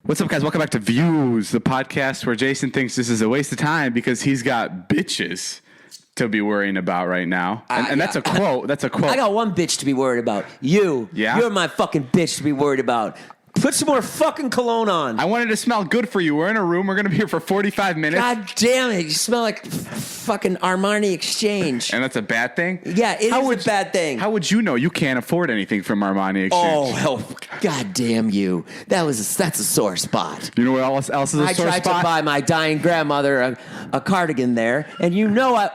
What's up, guys? Welcome back to Views, the podcast where Jason thinks this is a waste of time because he's got bitches to be worrying about right now. And that's a quote. That's a quote. I got one bitch to be worried about. You. Yeah? You're my fucking bitch to be worried about. Put some more fucking cologne on. I wanted to smell good for you. We're in a room. We're going to be here for 45 minutes. God damn it. You smell like fucking Armani Exchange. And that's a bad thing? Yeah, it is a bad thing. How would you know? You can't afford anything from Armani Exchange. Oh, hell, God damn you. That's a sore spot. You know what else is a sore spot? I tried to buy my dying grandmother a cardigan there, and you know I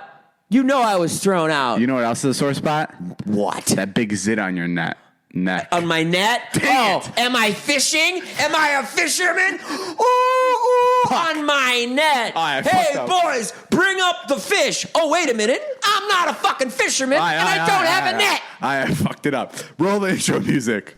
was thrown out. You know what else is a sore spot? What? That big zit on your neck. On my net? Dang it. Am I fishing? Am I a fisherman? Ooh, on my net. Hey, boys, bring up the fish. Oh, wait a minute. I'm not a fucking fisherman, and I don't have a net. I fucked it up. Roll the intro music.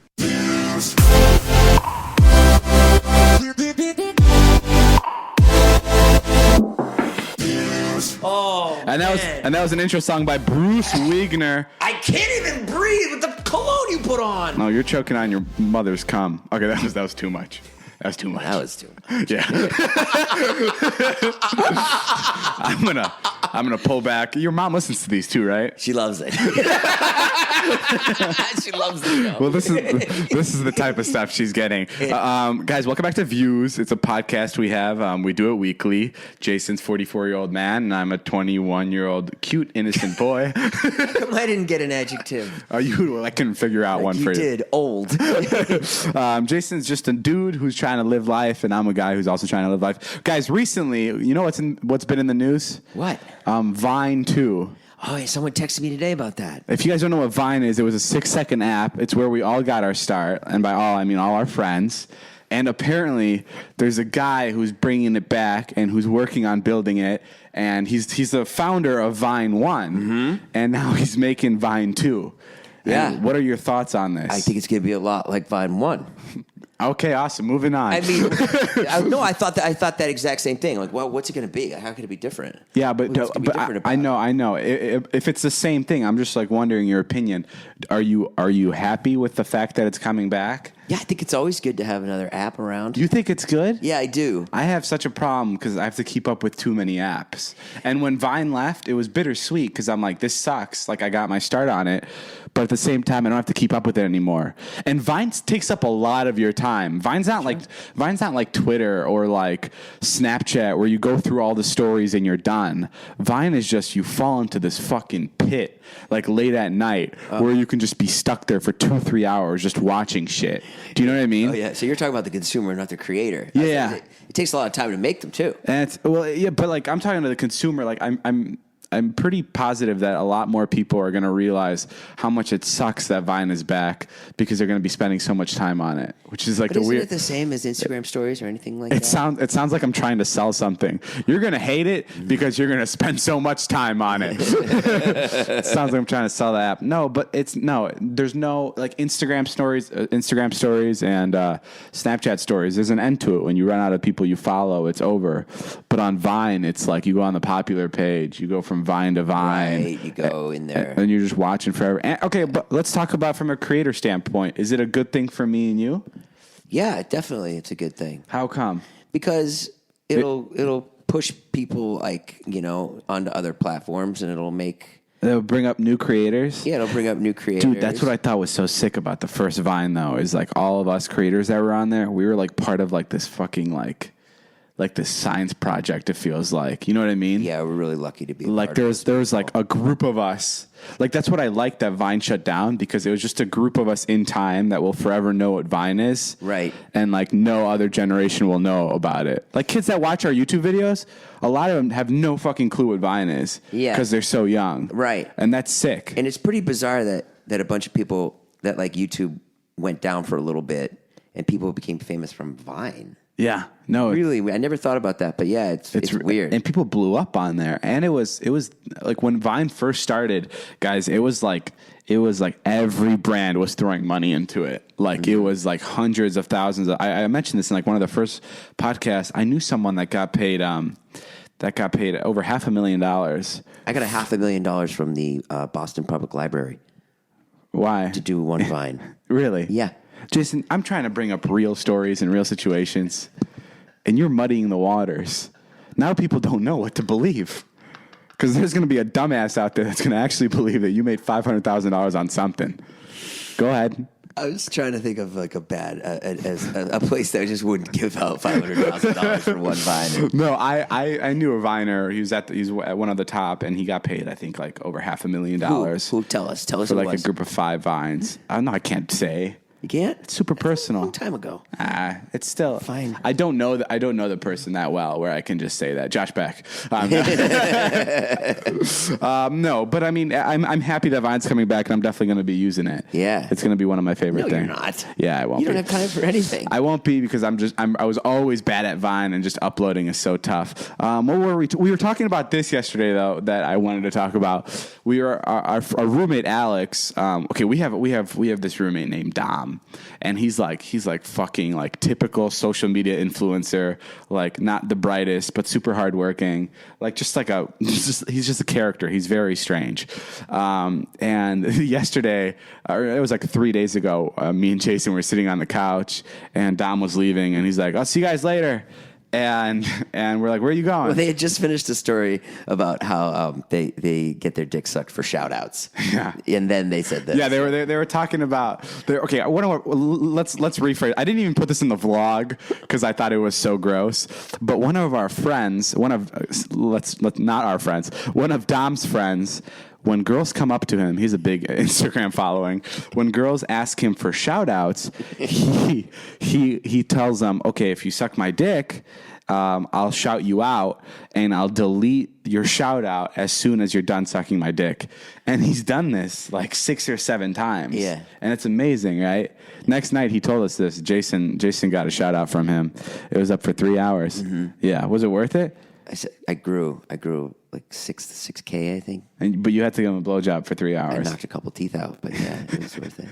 Oh, and that was an intro song by Bruce Wigner. I can't even breathe with the cologne you put on. No, you're choking on your mother's cum. Okay, that was too much. That was too much. That was too much. Yeah. I'm gonna pull back. Your mom listens to these too, right? She loves it. She loves it. Well, this is the type of stuff she's getting. Guys, welcome back to Views. It's a podcast we have. We do it weekly. Jason's 44-year-old man, and I'm a 21-year-old cute, innocent boy. I didn't get an adjective. I couldn't figure out one for you. You did. Old. Jason's just a dude who's trying to live life, and I'm a guy who's also trying to live life. Guys, recently, you know what's been in the news? What? Vine 2. Oh, yeah, someone texted me today about that. If you guys don't know what Vine is, it was a 6-second app. It's where we all got our start, and by all, I mean all our friends. And apparently, there's a guy who's bringing it back and who's working on building it, and he's the founder of Vine 1, and now he's making Vine 2. Yeah. And what are your thoughts on this? I think it's going to be a lot like Vine 1. Okay, awesome. Moving on. I mean, I thought that exact same thing. Like, well, what's it going to be? How could it be different? Yeah, but I know. If it's the same thing, I'm just like wondering your opinion. Are you happy with the fact that it's coming back? Yeah, I think it's always good to have another app around. You think it's good? Yeah, I do. I have such a problem because I have to keep up with too many apps. And when Vine left, it was bittersweet because I'm like, this sucks. Like, I got my start on it. But at the same time, I don't have to keep up with it anymore. And Vine takes up a lot of your time. Vine's not like Twitter or like Snapchat where you go through all the stories and you're done. Vine is just you fall into this fucking pit like late at night where you can just be stuck there for 2-3 hours just watching shit. Do you know what I mean? Oh yeah. So you're talking about the consumer, not the creator. Yeah. It takes a lot of time to make them too. And but like I'm talking to the consumer. Like I'm pretty positive that a lot more people are going to realize how much it sucks that Vine is back because they're going to be spending so much time on it, which is like isn't it the same as Instagram stories or anything like that? It sounds like I'm trying to sell something. You're going to hate it because you're going to spend so much time on it. It sounds like I'm trying to sell the app. No, but there's no like Instagram stories and Snapchat stories. There's an end to it. When you run out of people you follow, it's over. But on Vine, it's like you go on the popular page, you go from Vine to Vine. Right, you go in there. And you're just watching forever. And, okay, but let's talk about from a creator standpoint. Is it a good thing for me and you? Yeah, definitely it's a good thing. How come? Because it'll push people like, onto other platforms and it'll bring up new creators? Yeah, it'll bring up new creators. Dude, that's what I thought was so sick about the first Vine though, is like all of us creators that were on there, we were like part of like this fucking like this science project, it feels like. You know what I mean? Yeah, we're really lucky to be like there was like a group of us. Like that's what I liked that Vine shut down because it was just a group of us in time that will forever know what Vine is. Right. And like no other generation will know about it. Like kids that watch our YouTube videos, a lot of them have no fucking clue what Vine is. Yeah. Because they're so young. Right. And that's sick. And it's pretty bizarre that a bunch of people that like YouTube went down for a little bit and people became famous from Vine. Yeah, no, really, I never thought about that, but yeah, it's weird. And people blew up on there, and it was like when Vine first started, guys. It was like every brand was throwing money into it. Like it was like hundreds of thousands. I mentioned this in like one of the first podcasts. I knew someone that got paid over $500,000. I got $500,000 from the Boston Public Library. Why? To do one Vine. Really? Yeah. Jason, I'm trying to bring up real stories and real situations, and you're muddying the waters. Now people don't know what to believe. Because there's going to be a dumbass out there that's going to actually believe that you made $500,000 on something. Go ahead. I was trying to think of like a place that just wouldn't give out $500,000 for one Vine. No, I knew a Viner. He's at one of the top, and he got paid, I think, like over $500,000. Who? Tell us. For like a group of 5 Vines. I can't say. You can't? It's super personal. A long time ago. It's still fine. I don't know the person that well where I can just say that. Josh Beck. No, but I mean, I'm happy that Vine's coming back, and I'm definitely going to be using it. Yeah, it's going to be one of my favorite things. No, you're not. Yeah, I won't. You don't have time for anything. I won't be because I was always bad at Vine, and just uploading is so tough. What were we? We were talking about this yesterday though that I wanted to talk about. We were our roommate Alex. Okay, we have this roommate named Dom. And he's like fucking like typical social media influencer, like not the brightest, but super hardworking. Like he's just a character. He's very strange. And yesterday, or it was like 3 days ago, me and Jason were sitting on the couch, and Dom was leaving, and he's like, "I'll see you guys later." And we're like, "Where are you going?" Well, they had just finished a story about how they get their dick sucked for shout outs. Yeah. And then they said this. Yeah, they were talking about okay, let's rephrase. I didn't even put this in the vlog because I thought it was so gross. But one of our friends, one of Dom's friends, when girls come up to him, he's a big Instagram following. When girls ask him for shout outs, he tells them, "Okay, if you suck my dick, I'll shout you out, and I'll delete your shout out as soon as you're done sucking my dick." And he's done this like 6 or 7 times. Yeah. And it's amazing, right? Next night he told us this. Jason got a shout out from him. It was up for 3 hours. Mm-hmm. Yeah. Was it worth it? I grew like 6K, I think. But you had to give him a blowjob for 3 hours. I knocked a couple teeth out, but yeah, it was worth it.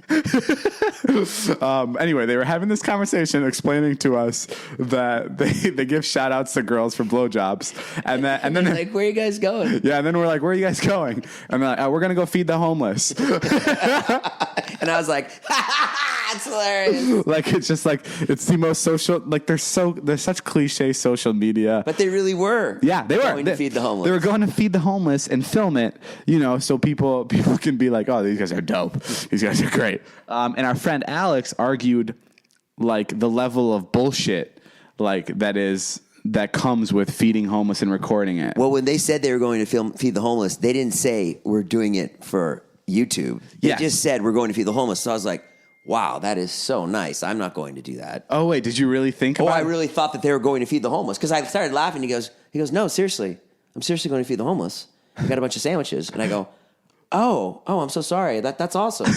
Anyway, they were having this conversation explaining to us that they give shout outs to girls for blowjobs. And then they're like, "Where are you guys going?" Yeah, and then we're like, "Where are you guys going?" And they're like, "We're going to go feed the homeless." And I was like, "It's hilarious." Like, it's just like, it's the most social, like they're such cliche social media. But they really were. Yeah, they were. Going to feed the homeless. They were going to feed the homeless and film it, so people can be like, "Oh, these guys are dope. These guys are great." And our friend Alex argued like the level of bullshit like that comes with feeding homeless and recording it. Well, when they said they were going to feed the homeless, they didn't say we're doing it for YouTube. They just said we're going to feed the homeless. So I was like, wow, that is so nice. I'm not going to do that. Oh, wait, did you really think about it? I really thought that they were going to feed the homeless because I started laughing. He goes, "No, seriously. I'm seriously going to feed the homeless. I got a bunch of sandwiches." And I go, oh, I'm so sorry. That's awesome.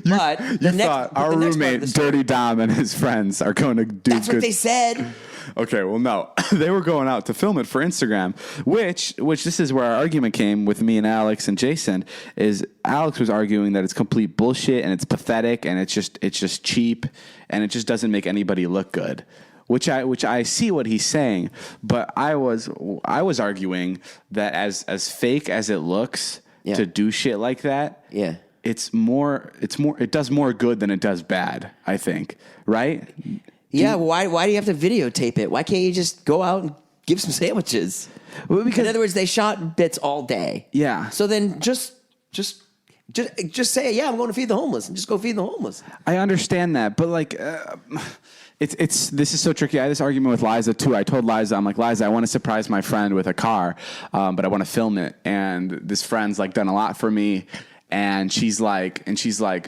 But you thought our roommate, Dirty Dom, and his friends are going to do That's what they said. Okay, well, no. They were going out to film it for Instagram, which this is where our argument came with me and Alex and Jason, is Alex was arguing that it's complete bullshit and it's pathetic and it's just cheap and it just doesn't make anybody look good. Which I see what he's saying, but I was arguing that as fake as it looks to do shit like that, it does more good than it does bad, I think, right? Why do you have to videotape it? Why can't you just go out and give some sandwiches? Well, because in other words, they shot bits all day. Yeah. So then just say, "Yeah, I'm going to feed the homeless," and just go feed the homeless. I understand that, but like this is so tricky. I had this argument with Liza too. I told Liza, I'm like, "Liza, I want to surprise my friend with a car, but I want to film it." And this friend's like done a lot for me. And she's like,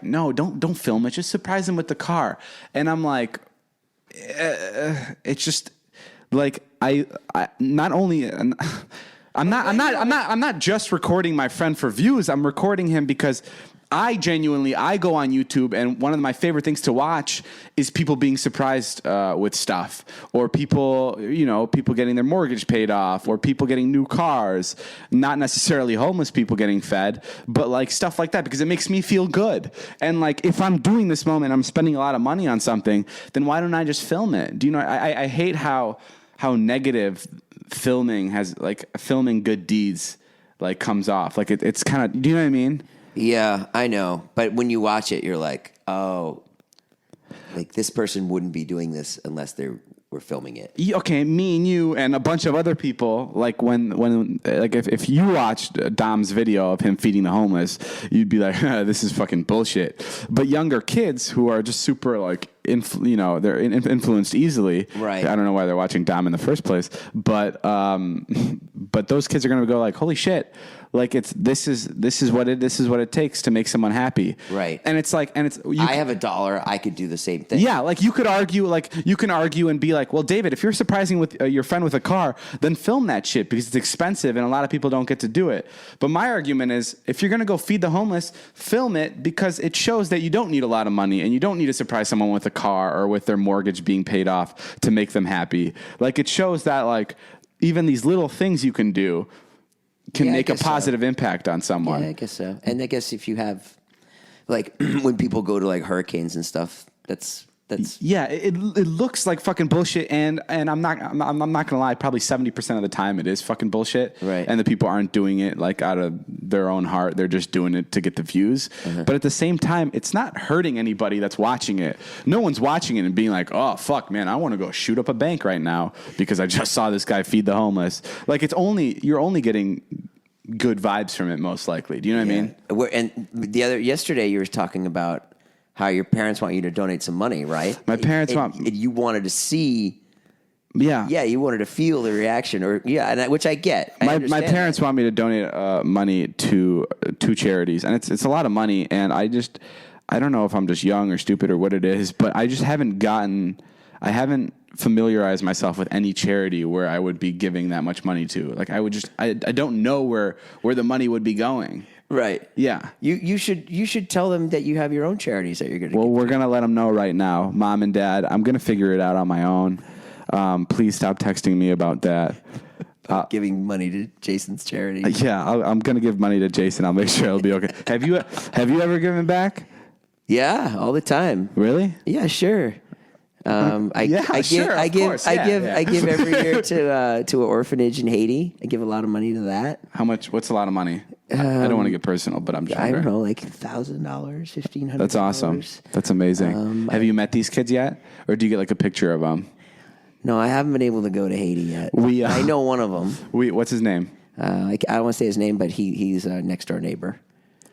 "No, don't film it. Just surprise him with the car." And I'm like, it's just like I'm not just recording my friend for views. I'm recording him because I go on YouTube, and one of my favorite things to watch is people being surprised with stuff, or people getting their mortgage paid off, or people getting new cars. Not necessarily homeless people getting fed, but like stuff like that, because it makes me feel good. And like, if I'm doing this moment, I'm spending a lot of money on something, then why don't I just film it? Do you know? I hate how negative filming good deeds like comes off. Like it's kind of. Do you know what I mean? Yeah, I know. But when you watch it, you're like, oh, Like this person wouldn't be doing this unless they were filming it. Okay, me and you and a bunch of other people, like when like if you watched Dom's video of him feeding the homeless, you'd be like, this is fucking bullshit. But younger kids who are just super like, they're influenced easily. Right. I don't know why they're watching Dom in the first place, but those kids are going to go like, holy shit. Like this is what it takes to make someone happy. Right. And it's like, I have $1. I could do the same thing. Yeah. Like you can argue and be like, well, David, if you're surprising with your friend with a car, then film that shit because it's expensive and a lot of people don't get to do it. But my argument is if you're going to go feed the homeless, film it because it shows that you don't need a lot of money and you don't need to surprise someone with a car or with their mortgage being paid off to make them happy. Like it shows that like even these little things you can do can make a positive impact on someone. Yeah, I guess so. And I guess if you have, like, when people go to like hurricanes and stuff, that's yeah. It looks like fucking bullshit, and I'm not gonna lie. Probably 70% of the time, it is fucking bullshit. Right. And the people aren't doing it like out of their own heart. They're just doing it to get the views. Uh-huh. But at the same time, it's not hurting anybody that's watching it. No one's watching it and being like, "Oh fuck, man, I want to go shoot up a bank right now because I just saw this guy feed the homeless." Like you're only getting good vibes from it, most likely. Do you know what I mean? And yesterday you were talking about how your parents want you to donate some money, right? My parents you wanted to see. Yeah. Yeah, you wanted to feel the reaction, which I get. My parents want me to donate money to two charities, and it's a lot of money, and I don't know if I'm just young or stupid or what it is, but I just haven't familiarized myself with any charity where I would be giving that much money to. Like I don't know where the money would be going. Right. Yeah. You should tell them that you have your own charities that you're going to. Well, we're going to let them know right now, Mom and Dad. I'm going to figure it out on my own. Please stop texting me about that. Giving money to Jason's charity. Yeah, I'm going to give money to Jason. I'll make sure it'll be okay. Have you ever given back? Yeah, all the time. Really? Yeah, sure. I give every year to an orphanage in Haiti. I give a lot of money to that. How much? What's a lot of money? I don't want to get personal, but I'm sure. I don't know, like $1,000, $1,500. That's awesome. That's amazing. Have you met these kids yet, or do you get like a picture of them? No, I haven't been able to go to Haiti yet. I know one of them. What's his name? I don't want to say his name, but he's a next door neighbor.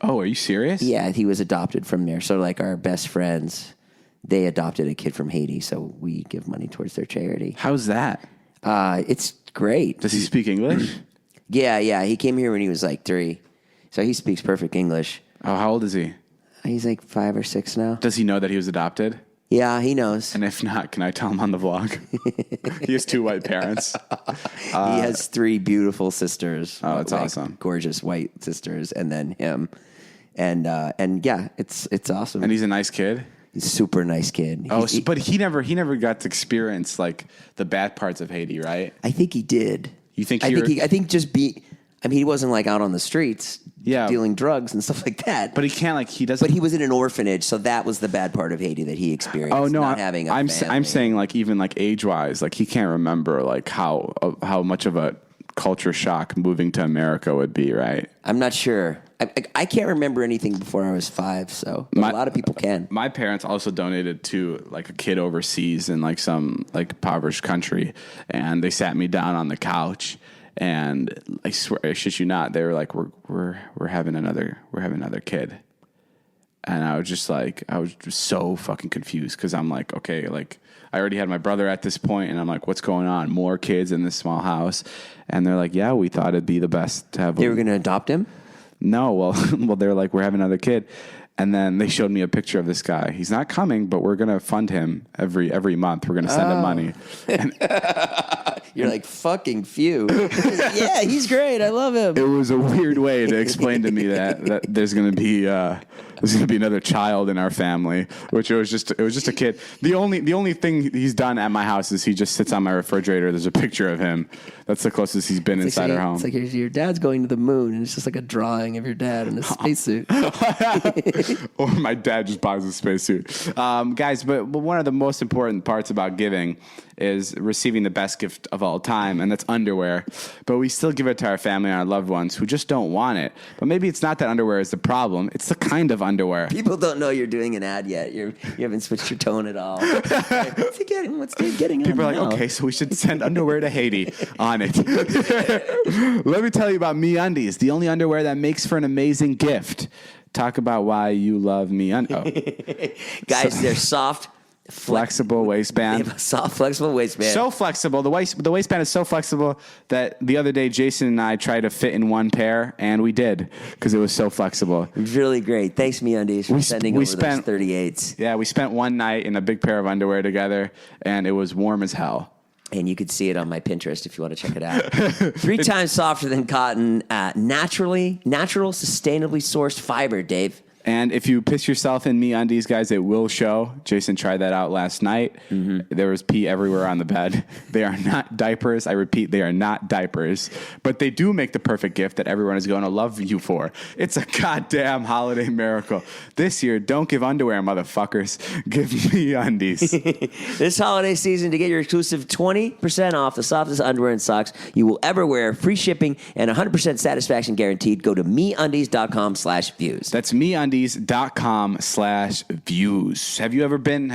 Oh, are you serious? Yeah, he was adopted from there. So like our best friends, they adopted a kid from Haiti, so we give money towards their charity. How's that? It's great. Does he speak English? Yeah. He came here when he was like 3, so he speaks perfect English. Oh, how old is he? He's like 5 or 6 now. Does he know that he was adopted? Yeah, he knows. And if not, can I tell him on the vlog? He has 2 white parents. He has 3 beautiful sisters. Oh, that's awesome. Gorgeous white sisters, and then him. And yeah, it's awesome. And he's a nice kid? He's a super nice kid. But he never got to experience like the bad parts of Haiti, right? I think he did. You think? I think he wasn't like out on the streets, dealing drugs and stuff like that. But he can't like he doesn't. But he was in an orphanage, so that was the bad part of Haiti that he experienced. Oh no, not having a family. I'm saying like even like age wise, like he can't remember like how much of a culture shock moving to America would be, right? I'm not sure. I can't remember anything before I was 5, so a lot of people can. My parents also donated to like a kid overseas in like some like impoverished country, and they sat me down on the couch, and I swear, I shit you not, they were like, we're having another kid, and I was just so fucking confused because I'm like, okay, like I already had my brother at this point, and I'm like, what's going on? More kids in this small house, and they're like, yeah, we thought it'd be the best to have. They were going to adopt him. No, well, they're like, we're having another kid. And then they showed me a picture of this guy. He's not coming, but we're going to fund him every month. We're going to send him money. And you're like, fucking phew. Yeah, he's great. I love him. It was a weird way to explain to me that there's going to be another child in our family, which it was just a kid. The only thing he's done at my house is he just sits on my refrigerator. There's a picture of him. That's the closest he's been inside our home. It's like your dad's going to the moon, and it's just like a drawing of your dad in a spacesuit. Or my dad just buys a spacesuit. Guys, but one of the most important parts about giving is receiving the best gift of all time, and that's underwear. But we still give it to our family and our loved ones who just don't want it. But maybe it's not that underwear is the problem. It's the kind of underwear. People don't know you're doing an ad yet. You haven't switched your tone at all. What's Dave getting on People are like, now? okay, so we should send underwear to Haiti on it. Let me tell you about MeUndies, the only underwear that makes for an amazing gift. Talk about why you love MeUndies. Guys, they're soft. Flexible waistband. They have a soft, flexible waistband. So flexible. The waistband is so flexible that the other day Jason and I tried to fit in one pair, and we did because it was so flexible. Really great. Thanks, MeUndies, for sending over those 38s. Yeah, we spent one night in a big pair of underwear together, and it was warm as hell. And you could see it on my Pinterest if you want to check it out. 3 times softer than cotton. Natural, sustainably sourced fiber, Dave. And if you piss yourself in MeUndies, guys, it will show. Jason tried that out last night. Mm-hmm. There was pee everywhere on the bed. They are not diapers. I repeat, they are not diapers. But they do make the perfect gift that everyone is going to love you for. It's a goddamn holiday miracle. This year, don't give underwear, motherfuckers. Give MeUndies. This holiday season, to get your exclusive 20% off the softest underwear and socks you will ever wear, free shipping, and 100% satisfaction guaranteed, go to MeUndies.com/views. That's MeUndies.com/views. Have you ever been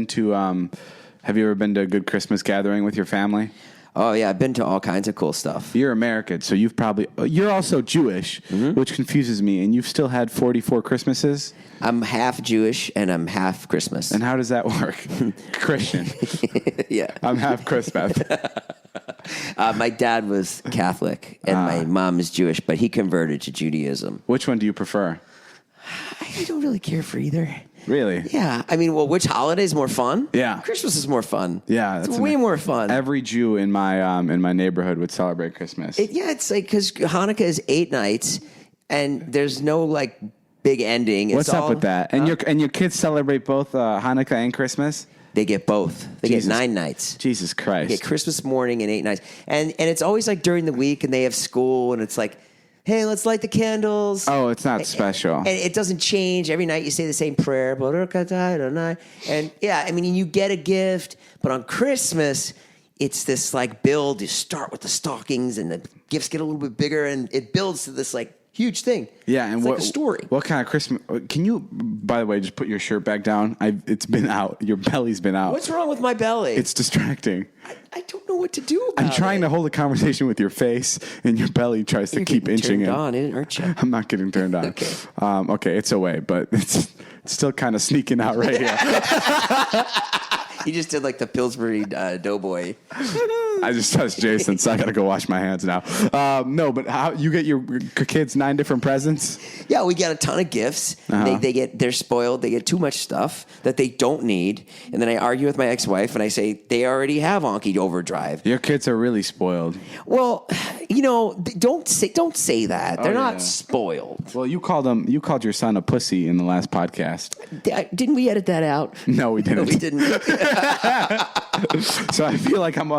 to a good Christmas gathering with your family? Oh yeah, I've been to all kinds of cool stuff. You're American, so you're also Jewish, which confuses me, and you've still had 44 Christmases? I'm half Jewish and I'm half Christmas. And how does that work? Christian. Yeah. I'm half Christmas. My dad was Catholic and my mom is Jewish, but he converted to Judaism. Which one do you prefer? I don't really care for either. Really? Yeah. I mean, well, which holiday is more fun? Yeah. Christmas is more fun. Yeah. It's way more fun. Every Jew in my neighborhood would celebrate Christmas. It's like, because Hanukkah is 8 nights and there's no like big ending. What's up with that? And your kids celebrate both Hanukkah and Christmas? They get both. They get 9 nights. Jesus Christ. They get Christmas morning and 8 nights. And it's always like during the week and they have school and it's like, hey, let's light the candles. Oh, it's not special. And it doesn't change. Every night you say the same prayer. And yeah, I mean, you get a gift. But on Christmas, it's this like build. You start with the stockings and the gifts get a little bit bigger. And it builds to this like huge thing. Yeah, and it's like a story. What kind of Christmas? Can you, by the way, just put your shirt back down? It's been out. Your belly's been out. What's wrong with my belly? It's distracting. I don't know what to do about it. I'm trying to hold a conversation with your face, and your belly tries to keep inching in. On, isn't it, you? I'm not getting turned on. Okay. Okay, it's away, but it's still kind of sneaking out right here. He just did like the Pillsbury Doughboy. I just touched Jason, so I got to go wash my hands now. No, but how you get your kids 9 different presents? Yeah, we get a ton of gifts. Uh-huh. They're spoiled. They get too much stuff that they don't need. And then I argue with my ex-wife and I say they already have Anki Overdrive. Your kids are really spoiled. Well, don't say that. They're not spoiled. Well, you called your son a pussy in the last podcast. Didn't we edit that out? No, we didn't. No, we didn't. So I feel like I'm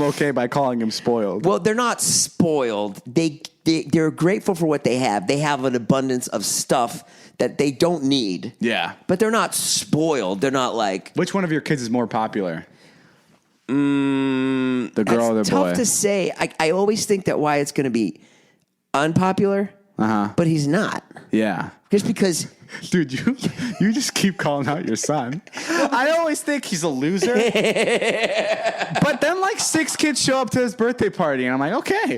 okay by calling him spoiled. Well, they're not spoiled. They're grateful for what they have. They have an abundance of stuff that they don't need. Yeah. But they're not spoiled. They're not like... Which one of your kids is more popular? The girl or the boy? Tough to say. I always think that Wyatt's going to be unpopular, but he's not. Yeah. Just because... Dude, you just keep calling out your son. I always think he's a loser. But then like 6 kids show up to his birthday party and I'm like, okay.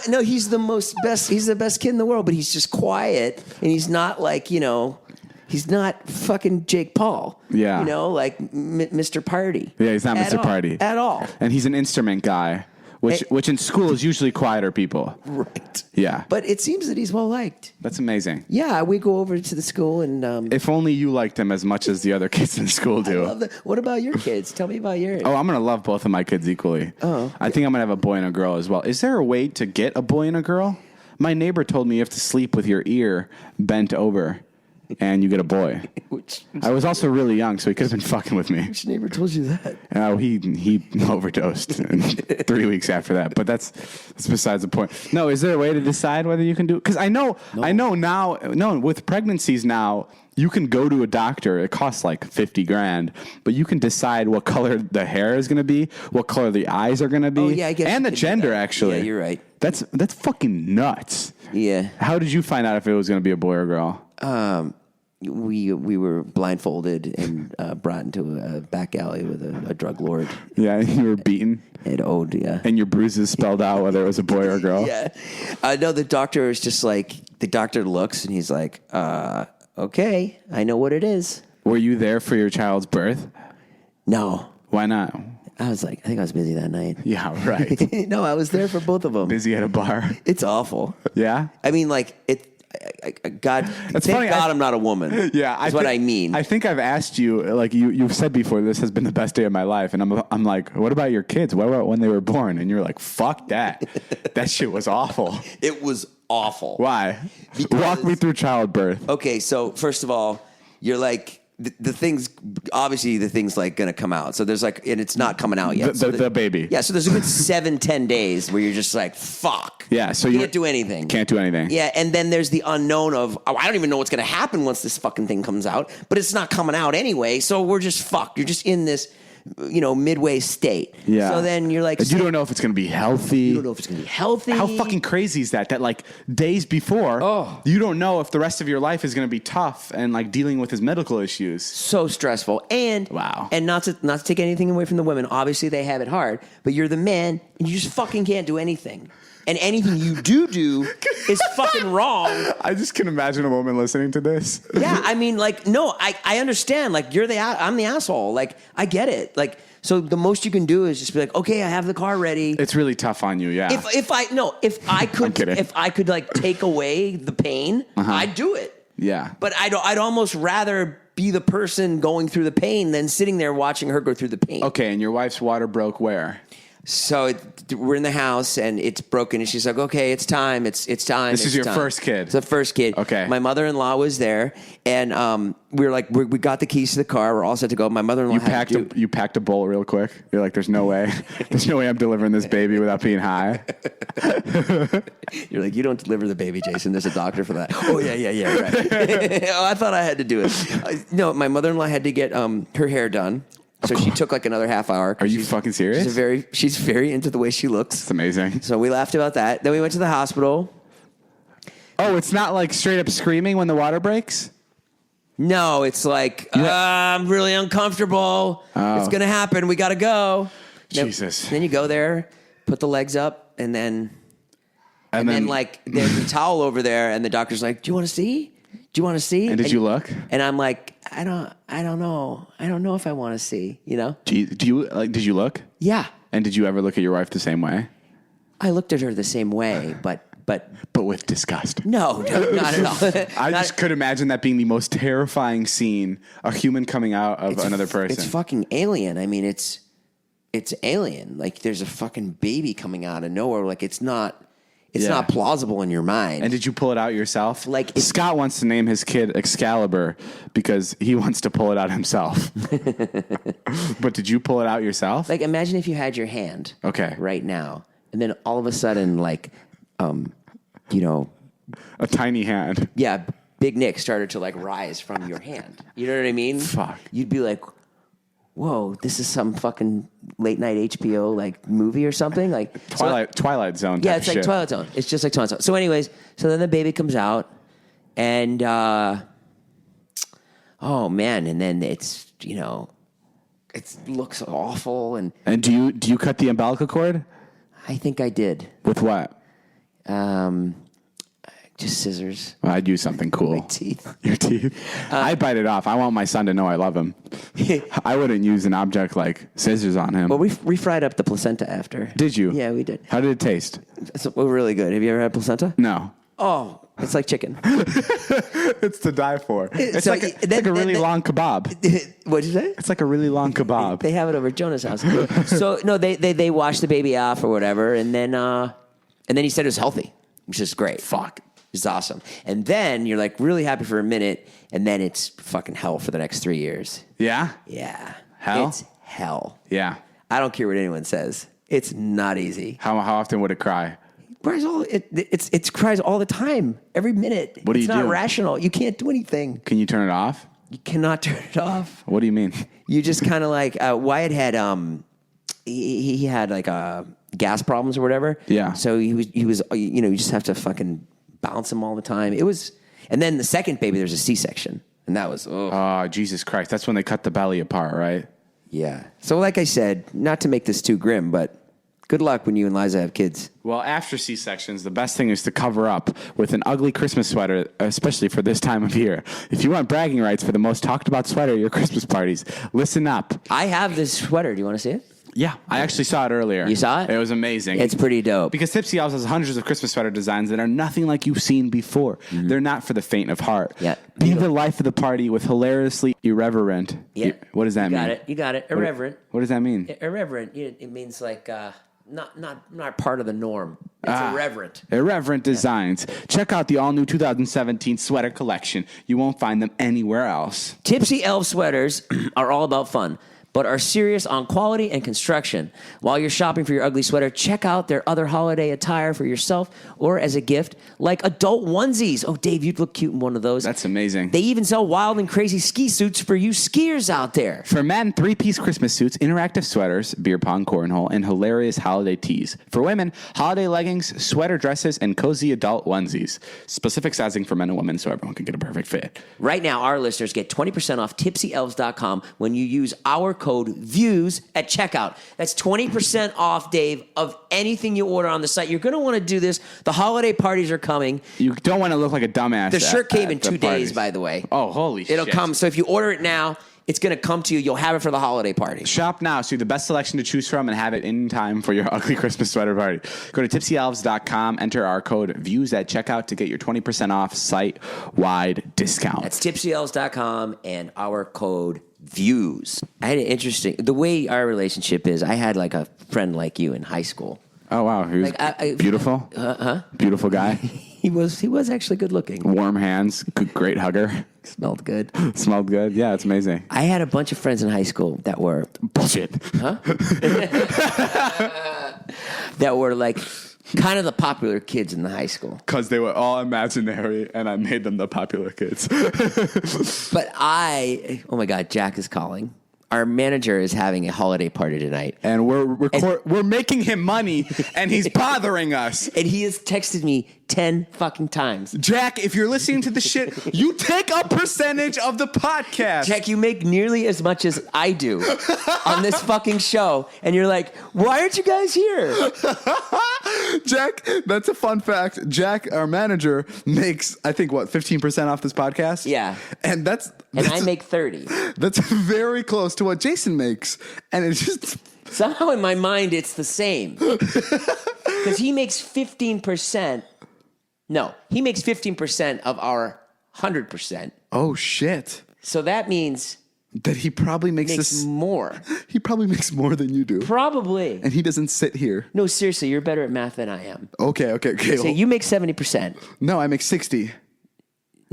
No, he's the best kid in the world, but he's just quiet and he's not like, he's not fucking Jake Paul. Yeah. Like Mr. Party. Yeah, he's not Mr. Party. At all. And he's an instrument guy. Which in school is usually quieter people. Right. Yeah. But it seems that he's well liked. That's amazing. Yeah, we go over to the school and... if only you liked him as much as the other kids in the school do. What about your kids? Tell me about yours. Oh, I'm going to love both of my kids equally. Oh. I think I'm going to have a boy and a girl as well. Is there a way to get a boy and a girl? My neighbor told me you have to sleep with your ear bent over. And you get a boy. I was also really young, so he could have been fucking with me. Which neighbor told you that? He overdosed 3 weeks after that. But that's besides the point. No, is there a way to decide whether you can do it? Because I know now. No, with pregnancies now, you can go to a doctor. It costs like $50,000, but you can decide what color the hair is going to be, what color the eyes are going to be, I guess, and the gender. Actually, yeah, you're right. That's fucking nuts. Yeah. How did you find out if it was going to be a boy or girl? We were blindfolded and brought into a back alley with a drug lord. Yeah, you were beaten. It owed, yeah. And your bruises spelled out whether it was a boy or a girl. Yeah. No, the doctor is just like, the doctor looks and he's like, okay, I know what it is. Were you there for your child's birth? No. Why not? I think I was busy that night. Yeah, right. No, I was there for both of them. Busy at a bar. It's awful. Yeah? I mean, like, God, It's thank funny, God I'm not a woman. Yeah, that's what I mean. I think I've asked you, like you've said before, this has been the best day of my life, and I'm like, what about your kids? What about when they were born? And you're like, fuck that. That shit was awful. It was awful. Why? Walk me through childbirth. Okay, so first of all, you're like the thing's obviously the thing's like gonna come out. So there's like, and it's not coming out yet. The baby. Yeah. So there's a good 7-10 days where you're just like, fuck. Yeah. So you can't do anything. Can't do anything. Yeah. And then there's the unknown of, I don't even know what's gonna happen once this fucking thing comes out, but it's not coming out anyway. So we're just fucked. You're just in this, midway state. Yeah. So then you're like, you don't know if it's going to be healthy. You don't know if it's going to be healthy. How fucking crazy is that? That like days before, you don't know if the rest of your life is going to be tough and like dealing with his medical issues. So stressful. And wow. And not to take anything away from the women. Obviously they have it hard, but you're the man and you just fucking can't do anything. And anything you do is fucking wrong. I just can imagine a woman listening to this. Yeah, I mean, like, no, I understand. Like, I'm the asshole. Like, I get it. Like, so the most you can do is just be like, okay, I have the car ready. It's really tough on you, yeah. If I could like take away the pain, I'd do it. Yeah. But I'd almost rather be the person going through the pain than sitting there watching her go through the pain. Okay, and your wife's water broke where? So we're in the house and it's broken and she's like, okay, it's time. It's time. This is your first kid. It's the first kid. Okay. My mother-in-law was there and we were like, we got the keys to the car. We're all set to go. My mother-in-law You packed a bowl real quick. You're like, there's no way. There's no way I'm delivering this baby without being high. You're like, you don't deliver the baby, Jason. There's a doctor for that. Oh, yeah, right. Oh, I thought I had to do it. No, my mother-in-law had to get her hair done. So she took like another half hour. Are you fucking serious? She's very into the way she looks. It's amazing. So we laughed about that. Then we went to the hospital. Oh, it's not like straight up screaming when the water breaks? No, it's like, I'm really uncomfortable. Oh. It's going to happen. We got to go. Jesus. Then you go there, put the legs up, and then like there's a towel over there, and the doctor's like, do you want to see? Do you want to see? And did you look? And I'm like, I don't know. I don't know if I want to see, Did you look? Yeah. And did you ever look at your wife the same way? I looked at her the same way, but with disgust. No, not at all. I just could imagine that being the most terrifying scene, a human coming out of another person. It's fucking alien. I mean, it's alien. Like there's a fucking baby coming out of nowhere. Like it's not plausible in your mind. And did you pull it out yourself? Like Scott wants to name his kid Excalibur because he wants to pull it out himself. But did you pull it out yourself? Like imagine if you had your hand right now, and then all of a sudden, like, a tiny hand. Yeah, Big Nick started to like rise from your hand. You know what I mean? Fuck. You'd be like, whoa, this is some fucking late night HBO like movie or something, like Twilight Zone. Yeah, it's like Twilight Zone. It's just like Twilight Zone. So, anyways, then the baby comes out, and oh man, and then it's it looks awful, and do you cut the umbilical cord? I think I did. With what? Just scissors. Well, I'd use something cool. My teeth. Your teeth. I'd bite it off. I want my son to know I love him. I wouldn't use an object like scissors on him. Well, we fried up the placenta after. Did you? Yeah, we did. How did it tast? It's really good. Have you ever had placenta? No. Oh, it's like chicken. It's to die for. It's like a really long kebab. What'd you say? It's like a really long kebab. They have it over at Jonah's house. So no, they wash the baby off or whatever, and then he said it was healthy, which is great. Fuck. It's awesome. And then you're like really happy for a minute, and then it's fucking hell for the next 3 years. Yeah? Yeah. Hell? It's hell. Yeah. I don't care what anyone says. It's not easy. How often would it cry? It cries all the time, every minute. What do you do? It's not rational. You can't do anything. Can you turn it off? You cannot turn it off. What do you mean? You just kind of like Wyatt had he had like gas problems or whatever. Yeah. So he was you just have to fucking bounce them all the time. It was, and then the second baby, there's a C-section. And that was, oh, Jesus Christ. That's when they cut the belly apart, right? Yeah. So like I said, not to make this too grim, but good luck when you and Liza have kids. Well, after C-sections, the best thing is to cover up with an ugly Christmas sweater, especially for this time of year. If you want bragging rights for the most talked about sweater at your Christmas parties, listen up. I have this sweater. Do you want to see it? Yeah, I actually saw it earlier. You saw it? It was amazing. It's pretty dope. Because Tipsy Elves has hundreds of Christmas sweater designs that are nothing like you've seen before. Mm-hmm. They're not for the faint of heart. Yeah. Be the life of the party with hilariously irreverent. Yeah. What does that mean? You got it. Irreverent. What does that mean? Irreverent. It means like not part of the norm. It's irreverent. Irreverent designs. Check out the all-new 2017 sweater collection. You won't find them anywhere else. Tipsy Elf sweaters are all about fun, but are serious on quality and construction. While you're shopping for your ugly sweater, check out their other holiday attire for yourself or as a gift, like adult onesies. Oh, Dave, you'd look cute in one of those. That's amazing. They even sell wild and crazy ski suits for you skiers out there. For men, 3-piece Christmas suits, interactive sweaters, beer pong cornhole, and hilarious holiday tees. For women, holiday leggings, sweater dresses, and cozy adult onesies. Specific sizing for men and women so everyone can get a perfect fit. Right now, our listeners get 20% off tipsyelves.com when you use our code VIEWS at checkout. That's 20% off, Dave, of anything you order on the site. You're going to want to do this. The holiday parties are coming. You don't want to look like a dumbass. The shirt came in 2 days, by the way. Oh, holy shit. It'll come. So if you order it now, it's going to come to you. You'll have it for the holiday party. Shop now. So you have the best selection to choose from and have it in time for your ugly Christmas sweater party. Go to tipsyelves.com. Enter our code VIEWS at checkout to get your 20% off site-wide discount. That's tipsyelves.com and our code VIEWS. I had an interesting, the way our relationship is, I had like a friend like you in high school. Oh, wow. He was beautiful? Beautiful guy? He was actually good looking. Warm hands, great hugger. Smelled good. Smelled good. Yeah, it's amazing. I had a bunch of friends in high school that were... Bullshit. Huh? That were like kind of the popular kids in the high school. Because they were all imaginary, and I made them the popular kids. But oh my God, Jack is calling. Our manager is having a holiday party tonight. And we're making him money, and he's bothering us. And he has texted me 10 fucking times. Jack, if you're listening to the shit, you take a percentage of the podcast. Jack, you make nearly as much as I do on this fucking show. And you're like, why aren't you guys here? Jack, that's a fun fact. Jack, our manager, makes, I think, 15% off this podcast? Yeah. And and I make 30. That's very close to what Jason makes. And it's just... Somehow in my mind, it's the same. Because he makes 15%. No, he makes 15% of our 100%. Oh, shit. So that means... that he probably makes more. He probably makes more than you do. Probably. And he doesn't sit here. No, seriously, you're better at math than I am. Okay. So you make 70%. No, I make 60.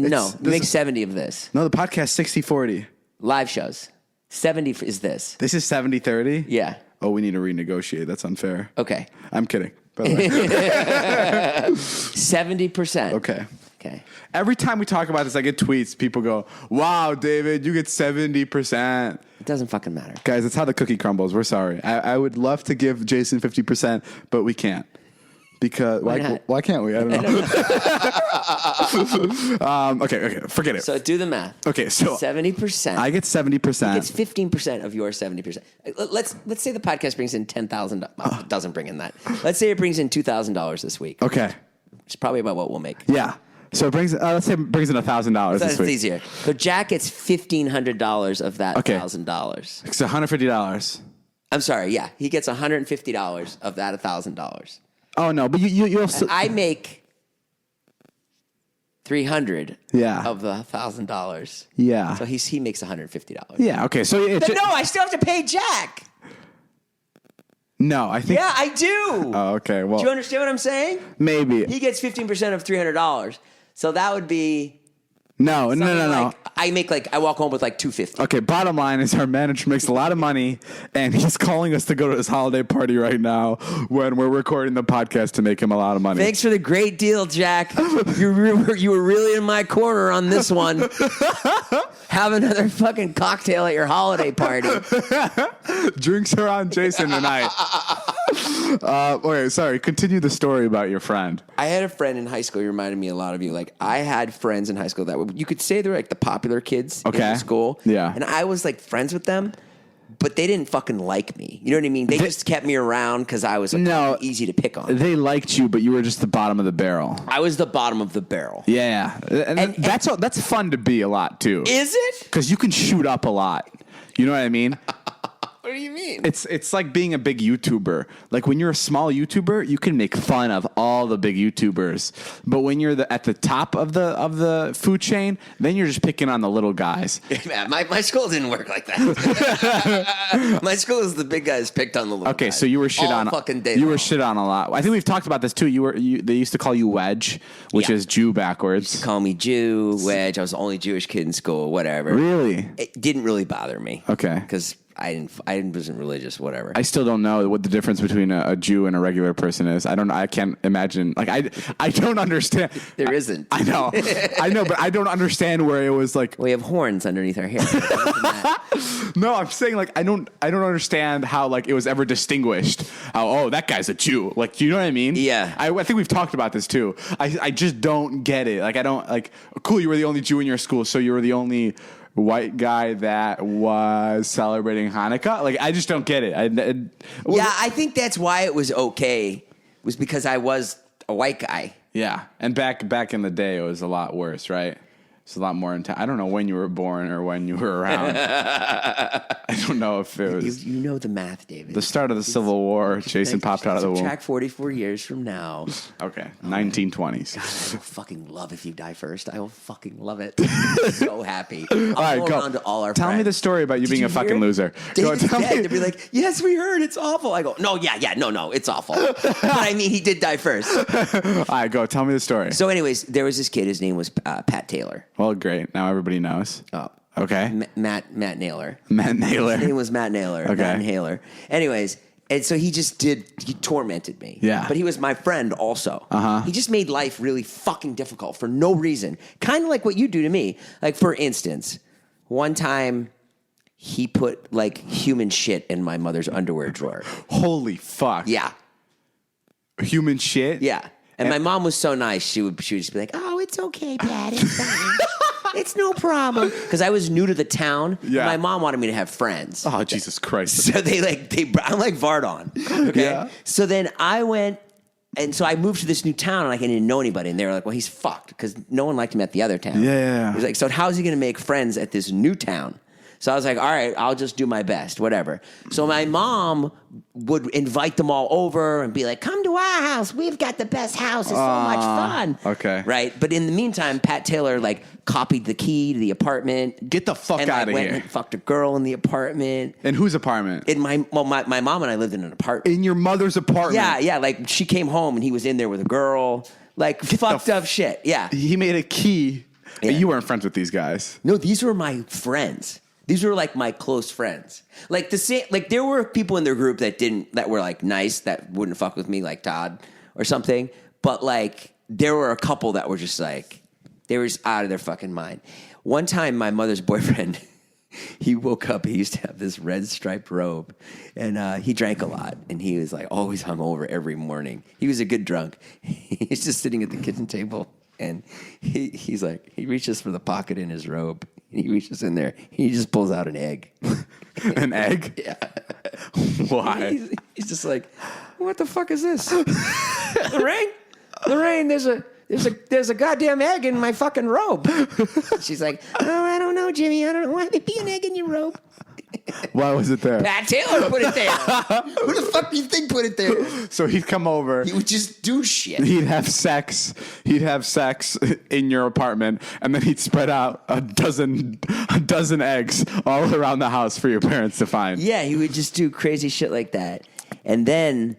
No, you make 70 of this. No, the podcast 60-40. Live shows. 70 is this. This is 70-30? Yeah. Oh, we need to renegotiate. That's unfair. Okay. I'm kidding. By the way. 70%. Okay. Every time we talk about this, I get tweets. People go, wow, David, you get 70%. It doesn't fucking matter. Guys, that's how the cookie crumbles. We're sorry. I would love to give Jason 50%, but we can't. Because why can't we? I don't know. Okay, forget it. So do the math. Okay, so 70%. I get 70%. He gets 15% of your 70%. Let's say the podcast brings in $10,000. Well, it doesn't bring in that. Let's say it brings in $2,000 this week. Okay, it's probably about what we'll make. Yeah. So it brings. Let's say it brings in $1,000 this week. It's easier. So Jack gets $1,500 of that $1,000. It's $150. I'm sorry. Yeah, he gets $150 of that $1,000. Oh no, but you'll. I make $300. Yeah. Of the $1,000. Yeah. So he makes $150. Yeah. Okay. So no, I still have to pay Jack. No, I think. Yeah, I do. Oh, okay. Well, do you understand what I'm saying? Maybe he gets 15% of $300. So that would be. No. I walk home with like $250. Okay, bottom line is our manager makes a lot of money, and he's calling us to go to his holiday party right now when we're recording the podcast to make him a lot of money. Thanks for the great deal, Jack. You were really in my corner on this one. Have another fucking cocktail at your holiday party. Drinks are on Jason tonight. Okay, sorry. Continue the story about your friend. I had a friend in high school. He reminded me a lot of you. Like, I had friends in high school that you could say they were like the popular kids in school. Yeah. And I was like friends with them, but they didn't fucking like me. You know what I mean? They just kept me around because I was like, easy to pick on. They liked you, but you were just the bottom of the barrel. I was the bottom of the barrel. Yeah. And that's fun to be a lot, too. Is it? Because you can shoot up a lot. You know what I mean? What do you mean? It's like being a big YouTuber. Like when you're a small YouTuber, you can make fun of all the big YouTubers. But when you're at the top of the food chain, then you're just picking on the little guys. Man, my school didn't work like that. My school is the big guys picked on the little guys. Okay, so you were shit all on. Fucking day you long. were shit on a lot. I think we've talked about this too. They used to call you Wedge, which is Jew backwards. Call me Jew, Wedge. I was the only Jewish kid in school. Whatever. Really? It didn't really bother me. Okay. Because I wasn't religious, whatever. I still don't know what the difference between a Jew and a regular person is. I can't imagine. Like I don't understand. There isn't. I know, but I don't understand where it was like. We have horns underneath our hair. No, I'm saying like I don't understand how like it was ever distinguished. How that guy's a Jew. Like, do you know what I mean? Yeah. I think we've talked about this too. I just don't get it. Like I don't like. Cool, you were the only Jew in your school, so you were the only white guy that was celebrating Hanukkah. Like, I just don't get it. I think that's why it was okay, was because I was a white guy. Yeah, and back in the day, it was a lot worse, right? It's a lot more intense. I don't know when you were born or when you were around. I don't know if it was... You know the math, David. The start of the Civil War, Jason popped out of the womb. Subtract 44 years from now. Okay, 1920s. God, I will fucking love if you die first. I will fucking love it. I'm so happy. I'll go around to all our Tell friends. me the story about you being a fucking loser. David's dead. They'd be like, yes, we heard. It's awful. I go, no, it's awful. But I mean, he did die first. All right, go. Tell me the story. So anyways, there was this kid. His name was Pat Taylor. Well, great. Now everybody knows. Oh. Okay. Matt Naylor. Matt Naylor. His name was Matt Naylor. Okay. Matt Naylor. Anyways, and so he tormented me. Yeah. But he was my friend also. Uh-huh. He just made life really fucking difficult for no reason. Kind of like what you do to me. Like, for instance, one time he put like human shit in my mother's underwear drawer. Holy fuck. Yeah. Human shit? Yeah. And my mom was so nice. She would just be like, "Oh, it's okay, Dad. It's fine. It's no problem." Because I was new to the town. Yeah. My mom wanted me to have friends. Oh, Jesus Christ. So I'm like Vardon. Okay. Yeah. So then I went, and so I moved to this new town, and I didn't know anybody. And they were like, "Well, he's fucked," because no one liked him at the other town. Yeah. He was like, "So how's he going to make friends at this new town?" So I was like, all right, I'll just do my best, whatever. So my mom would invite them all over and be like, come to our house. We've got the best house. It's so much fun. Okay. Right? But in the meantime, Pat Taylor, like, copied the key to the apartment. Get the fuck and, out like, of went here. And fucked a girl in the apartment. In whose apartment? In my mom and I lived in an apartment. In your mother's apartment? Yeah. Like, she came home and he was in there with a girl. Like, fucked up shit. Yeah. He made a key. Yeah. You weren't friends with these guys. No, these were my friends. These were like my close friends. Like there were people in their group that were like nice, that wouldn't fuck with me, like Todd or something. But like there were a couple that were just like, they were just out of their fucking mind. One time my mother's boyfriend, he woke up, he used to have this red striped robe, and he drank a lot, and he was like always hungover every morning. He was a good drunk. He's just sitting at the kitchen table, and he's like, he reaches for the pocket in his robe. He reaches in there. He just pulls out an egg. An egg? Yeah. Why? He's just like, what the fuck is this? Lorraine, there's a goddamn egg in my fucking robe. She's like, oh, I don't know, Jimmy. I don't know. Why would there be an egg in your robe? Why was it there? Pat Taylor put it there. Who the fuck do you think put it there? So he'd come over. He would just do shit. He'd have sex. He'd have sex in your apartment, and then he'd spread out a dozen eggs all around the house for your parents to find. Yeah, he would just do crazy shit like that. And then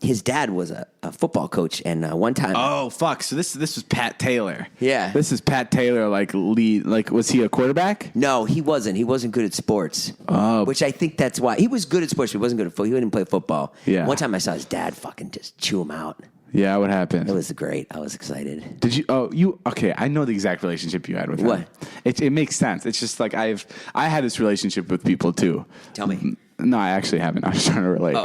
his dad was a football coach, and one time... Oh, fuck. So this was Pat Taylor. Yeah. This is Pat Taylor, like, lead... Like, was he a quarterback? No, he wasn't. He wasn't good at sports. Oh. Which I think that's why. He was good at sports, but he wasn't good at football. He didn't play football. Yeah. One time I saw his dad fucking just chew him out. Yeah, what happened? It was great. I was excited. Did you... Oh, you... Okay, I know the exact relationship you had with him. What? It makes sense. It's just like I had this relationship with people, too. Tell me. No, I actually haven't. I was trying to relate. Oh,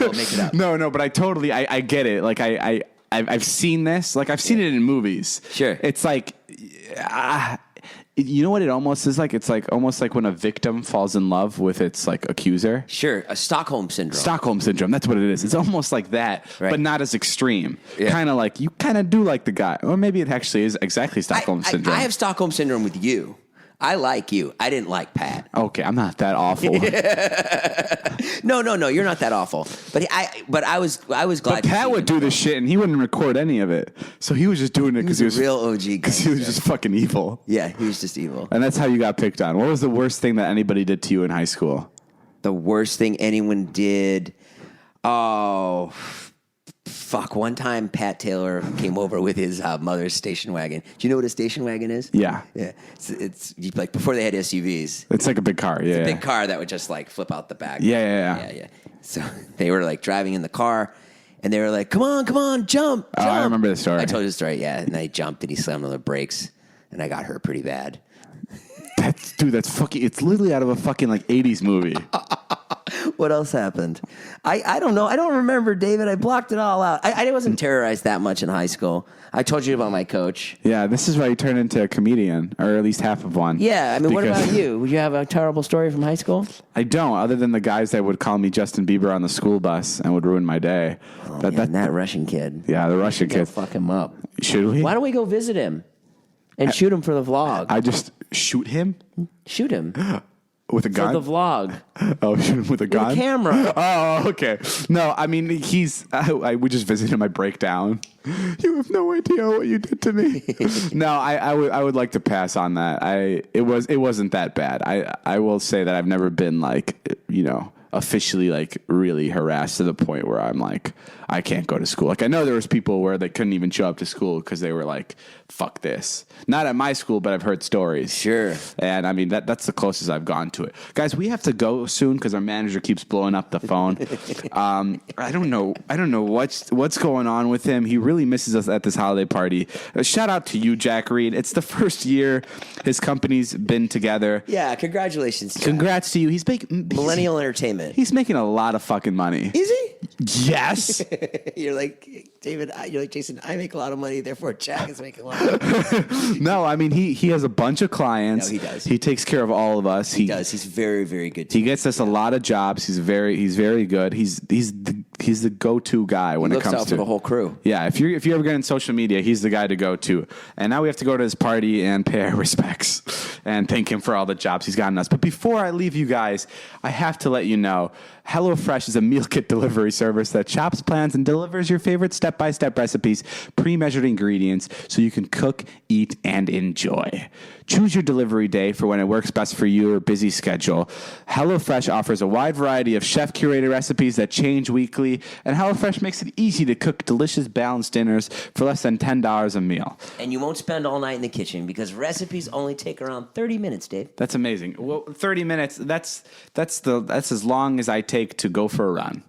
well, make it up. No, but I totally, I get it. Like I've seen this. Like I've seen it in movies. Sure. It's like, you know what it almost is like? It's like almost like when a victim falls in love with its like accuser. Sure, a Stockholm syndrome. Stockholm syndrome. That's what it is. It's almost like that, but not as extreme. Yeah. Kind of like you kind of do like the guy, or maybe it actually is exactly Stockholm syndrome. I have Stockholm syndrome with you. I like you. I didn't like Pat. Okay, I'm not that awful. No, you're not that awful. But I was glad. But Pat would do this shit, and he wouldn't record any of it. So he was just doing it because he was a real OG. Because he was just fucking evil. Yeah, he was just evil. And that's how you got picked on. What was the worst thing that anybody did to you in high school? The worst thing anyone did? Oh. Fuck, one time Pat Taylor came over with his mother's station wagon. Do you know what a station wagon is? Yeah. Yeah. It's like before they had SUVs. It's like a big car, yeah. It's a big car that would just like flip out the back. Yeah. So they were like driving in the car and they were like, come on, jump. Oh, I remember the story. I told you the story, yeah. And I jumped and he slammed on the brakes and I got hurt pretty bad. That's fucking, it's literally out of a fucking like 80s movie. What else happened? I don't know. I don't remember, David. I blocked it all out. I wasn't terrorized that much in high school. I told you about my coach. Yeah, this is why you turned into a comedian, or at least half of one. Yeah, I mean, what about you? Would you have a terrible story from high school? I don't, other than the guys that would call me Justin Bieber on the school bus and would ruin my day. Oh, that Russian kid. Yeah, the Russian kid. Fuck him up. Should we? Why don't we go visit him and shoot him for the vlog? I just shoot him? Shoot him. With a gun? For the vlog. Oh, shoot him with a gun? With a camera. Oh, okay. No, I mean, I would just visit him. I break down. You have no idea what you did to me. No, I would like to pass on that. It wasn't that bad. I will say that I've never been like, officially like really harassed to the point where I'm like, I can't go to school. Like I know there was people where they couldn't even show up to school because they were like, fuck this. Not at my school, but I've heard stories. Sure. And I mean, that's the closest I've gone to it. Guys, we have to go soon because our manager keeps blowing up the phone. I don't know what's going on with him. He really misses us at this holiday party. Shout out to you, Jack Reed. It's the first year his company's been together. Yeah, congratulations, Jack. Congrats to you. He's Millennial Entertainment. He's making a lot of fucking money. Is he? Yes. You're like, David, you're like, Jason, I make a lot of money, therefore Jack is making a lot of money. No, I mean, he has a bunch of clients. No, he does. He takes care of all of us. He does. He's very, very good. He gets us a lot of jobs. He's very good. He's the go-to guy when it comes to. Looks out for the whole crew. Yeah, if you ever get in social media, he's the guy to go to. And now we have to go to his party and pay our respects and thank him for all the jobs he's gotten us. But before I leave you guys, I have to let you know, HelloFresh is a meal kit delivery service that chops, plans, and delivers your favorite step-by-step recipes, pre-measured ingredients, so you can cook, eat, and enjoy. Choose your delivery day for when it works best for you or busy schedule. HelloFresh offers a wide variety of chef-curated recipes that change weekly, and HelloFresh makes it easy to cook delicious, balanced dinners for less than $10 a meal. And you won't spend all night in the kitchen because recipes only take around 30 minutes, Dave. That's amazing. Well, 30 minutes, that's as long as I take to go for a run.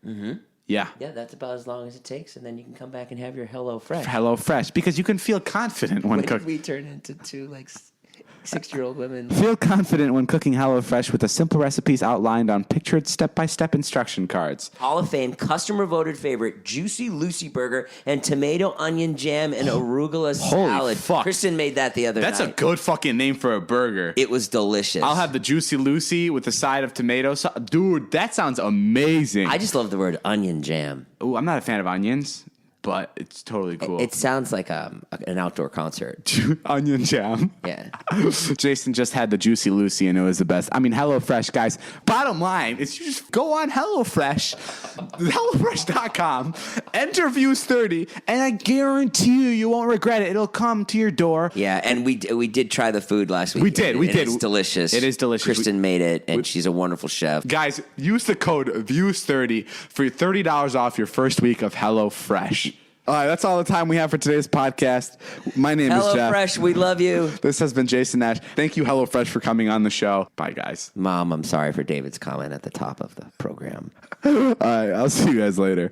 Mm-hmm. Yeah. Yeah, that's about as long as it takes, and then you can come back and have your HelloFresh. HelloFresh, because you can feel confident when cooking. We turn into two, 6-year-old women. Feel confident when cooking HelloFresh with the simple recipes outlined on pictured step-by-step instruction cards. Hall of Fame customer-voted favorite, Juicy Lucy Burger and tomato, onion jam, and arugula salad. Holy fuck. Kristen made that the other night. That's a good fucking name for a burger. It was delicious. I'll have the Juicy Lucy with a side of tomato sauce. Dude, that sounds amazing. I just love the word onion jam. Oh, I'm not a fan of onions, but it's totally cool. It sounds like an outdoor concert. Onion jam. Yeah. Jason just had the Juicy Lucy, and it was the best. I mean, HelloFresh, guys, bottom line is you just go on HelloFresh, HelloFresh.com, enter Views 30, and I guarantee you won't regret it. It'll come to your door. Yeah, and we did try the food last week. We did. It's delicious. It is delicious. Kristen made it, and she's a wonderful chef. Guys, use the code Views30 for $30 off your first week of HelloFresh. All right, that's all the time we have for today's podcast. My name is Jeff. HelloFresh, we love you. This has been Jason Nash. Thank you, HelloFresh, for coming on the show. Bye, guys. Mom, I'm sorry for David's comment at the top of the program. All right, I'll see you guys later.